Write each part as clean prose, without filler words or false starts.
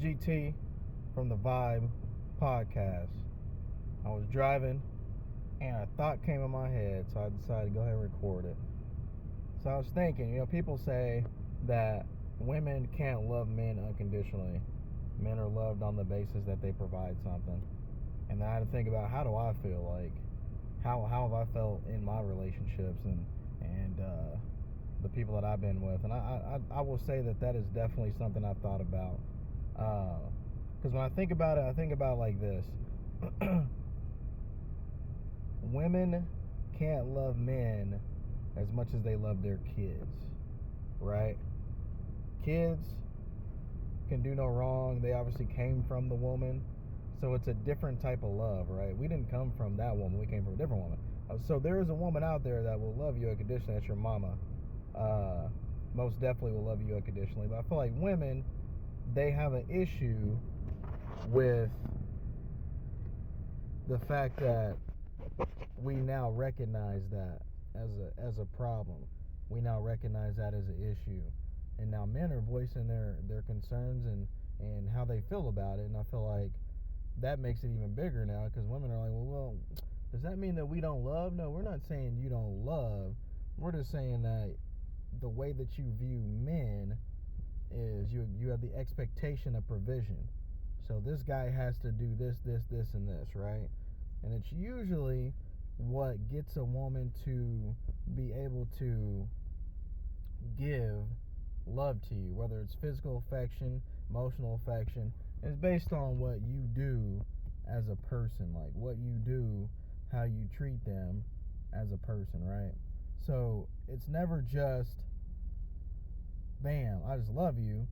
GT from the Vibe podcast. I was driving and a thought came in my head, so I decided to go ahead and record it. So I was thinking, people say that women can't love men unconditionally. Men are loved on the basis that they provide something. And then I had to think about, how do I feel? Like, how have I felt in my relationships and the people that I've been with? And I will say that is definitely something I've thought about. Because when I think about it, I think about it like this. Women can't love men as much as they love their kids, right? Kids can do no wrong. They obviously came from the woman, so it's a different type of love, right? We didn't come from that woman. We came from a different woman. So there is a woman out there that will love you unconditionally. That's your mama. Most definitely will love you unconditionally. But I feel like women, they have an issue with the fact that we now recognize that as a problem. We now recognize that as an issue. And now men are voicing their concerns and how they feel about it. And I feel like that makes it even bigger now, because women are like, well, does that mean that we don't love? No, we're not saying you don't love. We're just saying that the way that you view men is you have the expectation of provision. So this guy has to do this, and this, right? And it's usually what gets a woman to be able to give love to you, whether it's physical affection, emotional affection. It's based on what you do as a person, like what you do, how you treat them as a person, right? So it's never just, bam, I just love you,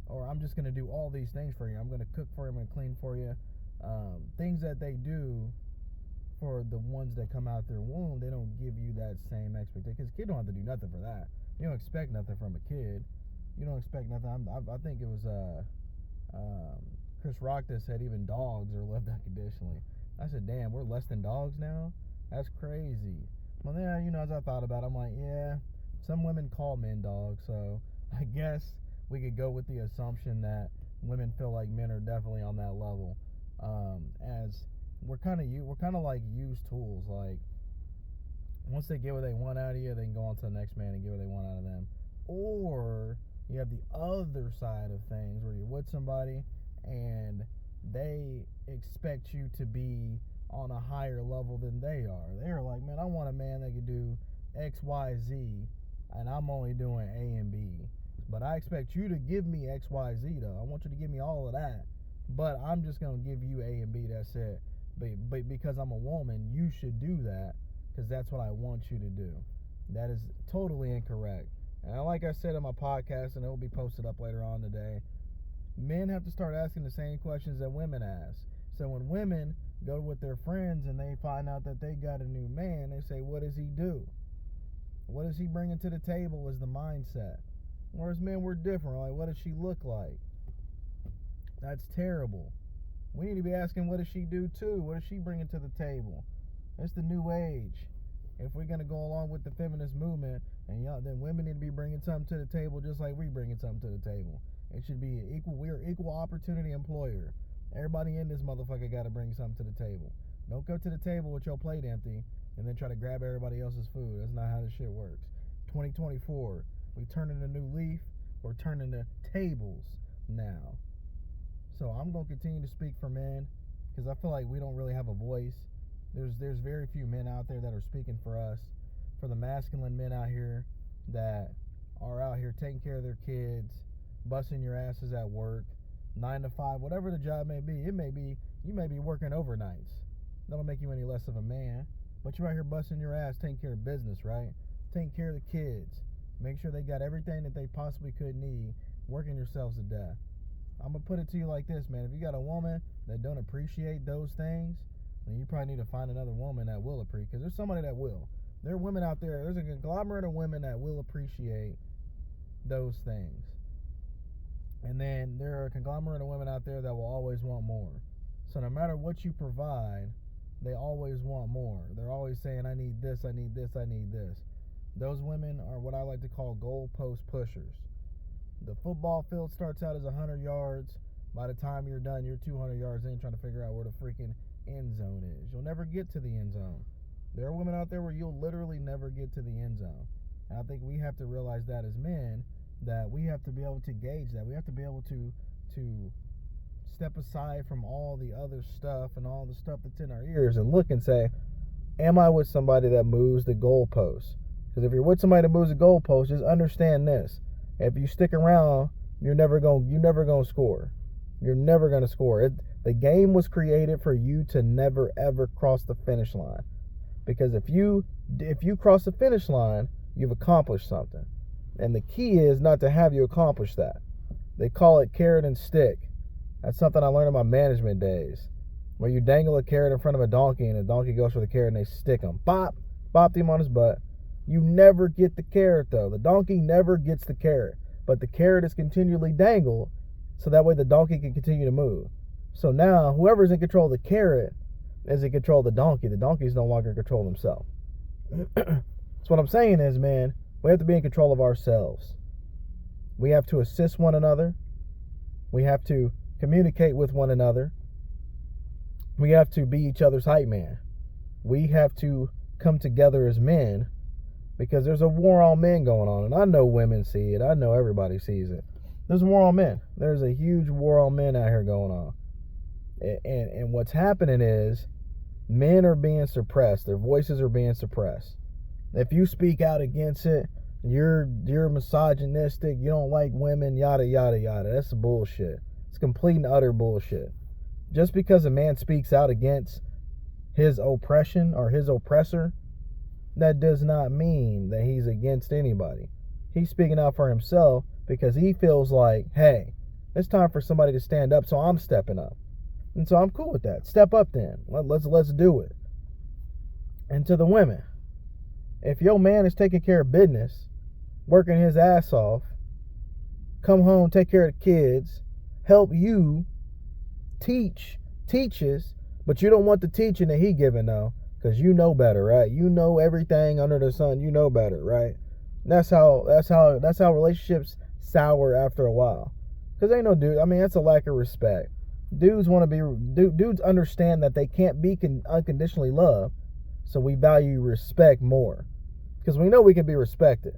or I'm just going to do all these things for you. I'm going to cook for you, I'm going to clean for you. Things that they do for the ones that come out their womb, they don't give you that same expectation, because kids don't have to do nothing for that. You don't expect nothing from a kid. You don't expect nothing. I think it was Chris Rock that said even dogs are loved unconditionally. I said, damn, we're less than dogs now? That's crazy. Well, then, as I thought about it, I'm like, yeah, some women call men dogs, so I guess we could go with the assumption that women feel like men are definitely on that level. As we're kind of like used tools. Like, once they get what they want out of you, they can go on to the next man and get what they want out of them. Or you have the other side of things where you're with somebody and they expect you to be on a higher level than they are. They're like, man, I want a man that can do X, Y, Z, and I'm only doing A and B. But I expect you to give me X, Y, Z, though. I want you to give me all of that. But I'm just going to give you A and B, that's it. But because I'm a woman, you should do that, because that's what I want you to do. That is totally incorrect. And like I said in my podcast, and it will be posted up later on today, men have to start asking the same questions that women ask. So when women go with their friends and they find out that they got a new man, they say, what does he do? What is he bringing to the table is the mindset. Whereas men, we're different. Like, what does she look like? That's terrible. We need to be asking, what does she do too? What is she bringing to the table? It's the new age. If we're going to go along with the feminist movement, and then women need to be bringing something to the table just like we bringing something to the table. It should be equal. We're equal opportunity employer. Everybody in this motherfucker got to bring something to the table. Don't go to the table with your plate empty and then try to grab everybody else's food. That's not how this shit works. 2024, we turning a new leaf. We're turning the tables now. So I'm going to continue to speak for men, because I feel like we don't really have a voice. There's very few men out there that are speaking for us, for the masculine men out here that are out here taking care of their kids, busting your asses at work, 9 to 5, whatever the job may be. You may be working overnights. That don't make you any less of a man, but you're out here busting your ass, taking care of business, right? Taking care of the kids. Make sure they got everything that they possibly could need, working yourselves to death. I'm going to put it to you like this, man. If you got a woman that don't appreciate those things, then you probably need to find another woman that will appreciate, because there's somebody that will. There are women out there, there's a conglomerate of women that will appreciate those things. And then there are a conglomerate of women out there that will always want more. So no matter what you provide, they always want more. They're always saying, I need this, I need this, I need this. Those women are what I like to call goalpost pushers. The football field starts out as 100 yards. By the time you're done, you're 200 yards in trying to figure out where the freaking end zone is. You'll never get to the end zone. There are women out there where you'll literally never get to the end zone. And I think we have to realize that as men, that we have to be able to gauge that. We have to be able to step aside from all the other stuff and all the stuff that's in our ears and look and say, am I with somebody that moves the goalposts? Because if you're with somebody that moves the goalposts, just understand this. If you stick around, you're never gonna score. You're never gonna score. The game was created for you to never ever cross the finish line. Because if you cross the finish line, you've accomplished something. And the key is not to have you accomplish that. They call it carrot and stick. That's something I learned in my management days. Where you dangle a carrot in front of a donkey and the donkey goes for the carrot and they stick him. Bopped him on his butt. You never get the carrot though. The donkey never gets the carrot. But the carrot is continually dangled so that way the donkey can continue to move. So now whoever's in control of the carrot is in control of the donkey. The donkey is no longer in control of himself. So what I'm saying is, man, we have to be in control of ourselves. We have to assist one another. We have to communicate with one another. We have to be each other's hype man. We have to come together as men because there's a war on men going on. And I know women see it. I know everybody sees it. There's a war on men. There's a huge war on men out here going on. And what's happening is men are being suppressed. Their voices are being suppressed. If you speak out against it, you're misogynistic, you don't like women, yada, yada, yada. That's bullshit. It's complete and utter bullshit. Just because a man speaks out against his oppression or his oppressor, that does not mean that he's against anybody. He's speaking out for himself because he feels like, hey, it's time for somebody to stand up, so I'm stepping up. And so I'm cool with that. Step up then. Let's do it. And to the women, if your man is taking care of business, working his ass off, come home, take care of the kids, help you, teaches, but you don't want the teaching that he giving though, because you know better, right? You know everything under the sun. You know better, right? That's how relationships sour after a while. Because ain't no dude. I mean, that's a lack of respect. Dudes want to be. Dudes understand that they can't be unconditionally loved, so we value respect more, because we know we can be respected.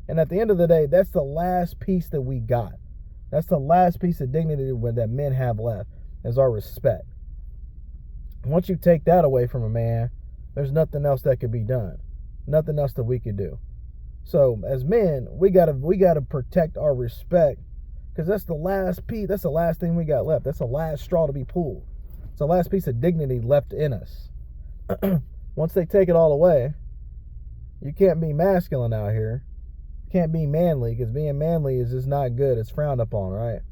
And at the end of the day, that's the last piece that we got. That's the last piece of dignity that men have left, is our respect. Once you take that away from a man, there's nothing else that could be done. Nothing else that we could do. So as men, we gotta protect our respect, because that's the last piece. That's the last thing we got left. That's the last straw to be pulled. It's the last piece of dignity left in us. Once they take it all away, you can't be masculine out here. You can't be manly, because being manly is just not good. It's frowned upon, right?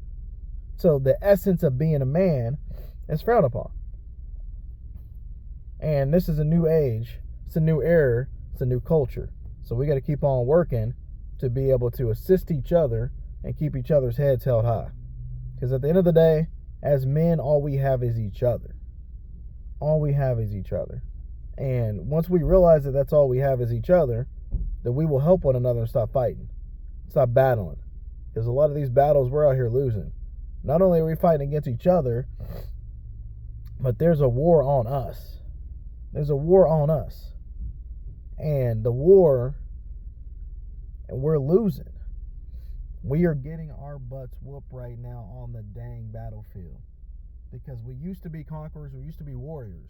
So the essence of being a man is frowned upon. And this is a new age. It's a new era. It's a new culture. So we got to keep on working to be able to assist each other and keep each other's heads held high. Because at the end of the day, as men, all we have is each other. All we have is each other. And once we realize that that's all we have is each other, then we will help one another and stop fighting. Stop battling. Because a lot of these battles we're out here losing. Not only are we fighting against each other, but there's a war on us. There's a war on us. And the war, and we're losing. We are getting our butts whooped right now on the dang battlefield. Because we used to be conquerors, we used to be warriors.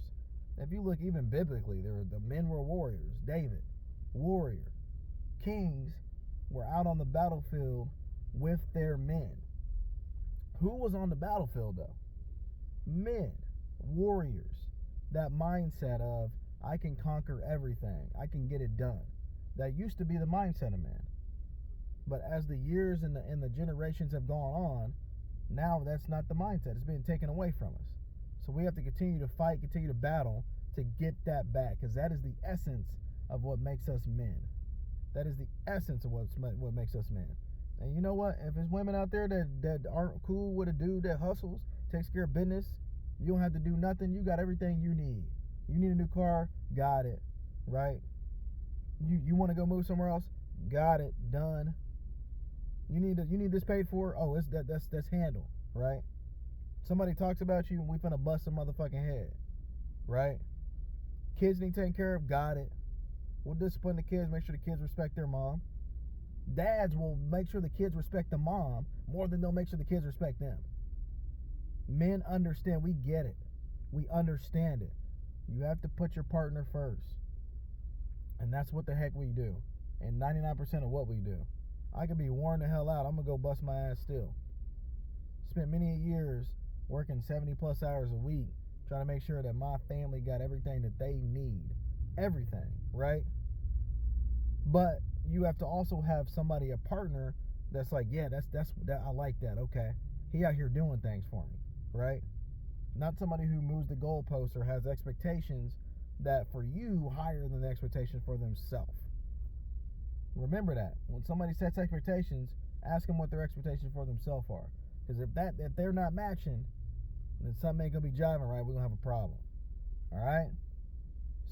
If you look even biblically, the men were warriors. David, warrior. Kings were out on the battlefield with their men. Who was on the battlefield though? Men, warriors. That mindset of, I can conquer everything, I can get it done. That used to be the mindset of man. But as the years and the generations have gone on, now that's not the mindset. It's being taken away from us. So we have to continue to fight, continue to battle to get that back, because that is the essence of what makes us men. That is the essence of what makes us men. And you know what? If there's women out there that aren't cool with a dude that hustles, takes care of business, you don't have to do nothing. You got everything you need. You need a new car, got it, right? You want to go move somewhere else, got it, done. You need this paid for, oh, that's handled, right? Somebody talks about you and we finna bust a motherfucking head, right? Kids need taken care of, got it. We'll discipline the kids, make sure the kids respect their mom. Dads will make sure the kids respect the mom more than they'll make sure the kids respect them. Men understand, we get it. We understand it. You have to put your partner first. And that's what the heck we do. And 99% of what we do. I could be worn the hell out. I'm going to go bust my ass still. Spent many years working 70 plus hours a week trying to make sure that my family got everything that they need. Everything, right? But you have to also have somebody, a partner, that's like, yeah, that's I like that. Okay, he out here doing things for me, right? Not somebody who moves the goalposts or has expectations that for you higher than the expectations for themselves. Remember that when somebody sets expectations, ask them what their expectations for themselves are. Because if they're not matching, then something ain't gonna be jiving right. We're gonna have a problem. All right.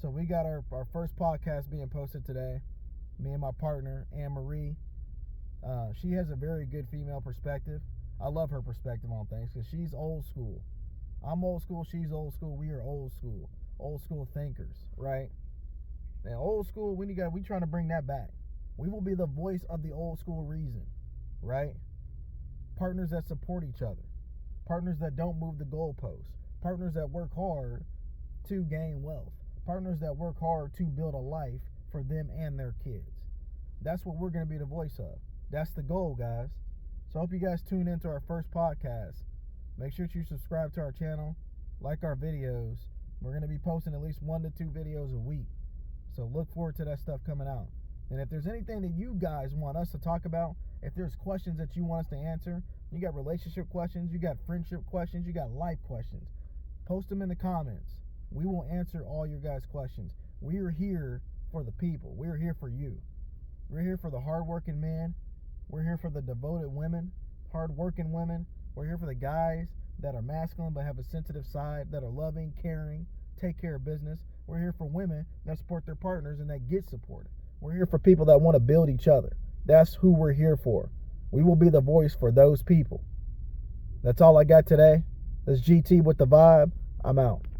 So we got our first podcast being posted today. Me and my partner, Anne Marie. She has a very good female perspective. I love her perspective on things because she's old school. I'm old school, she's old school. We are old school thinkers, right? And old school, we trying to bring that back. We will be the voice of the old school reason, right? Partners that support each other, partners that don't move the goalposts, partners that work hard to gain wealth, partners that work hard to build a life for them and their kids. That's what we're going to be the voice of. That's the goal, guys. So I hope you guys tune into our first podcast. Make sure you subscribe to our channel, like our videos. We're going to be posting at least 1 to 2 videos a week. So look forward to that stuff coming out. And if there's anything that you guys want us to talk about, if there's questions that you want us to answer, you got relationship questions, you got friendship questions, you got life questions, post them in the comments. We will answer all your guys' questions. We are here for the people. We're here for you. We're here for the hardworking men. We're here for the devoted women, hardworking women. We're here for the guys that are masculine but have a sensitive side, that are loving, caring, take care of business. We're here for women that support their partners and that get supported. We're here for people that want to build each other. That's who we're here for. We will be the voice for those people. That's all I got today. That's GT with the vibe. I'm out.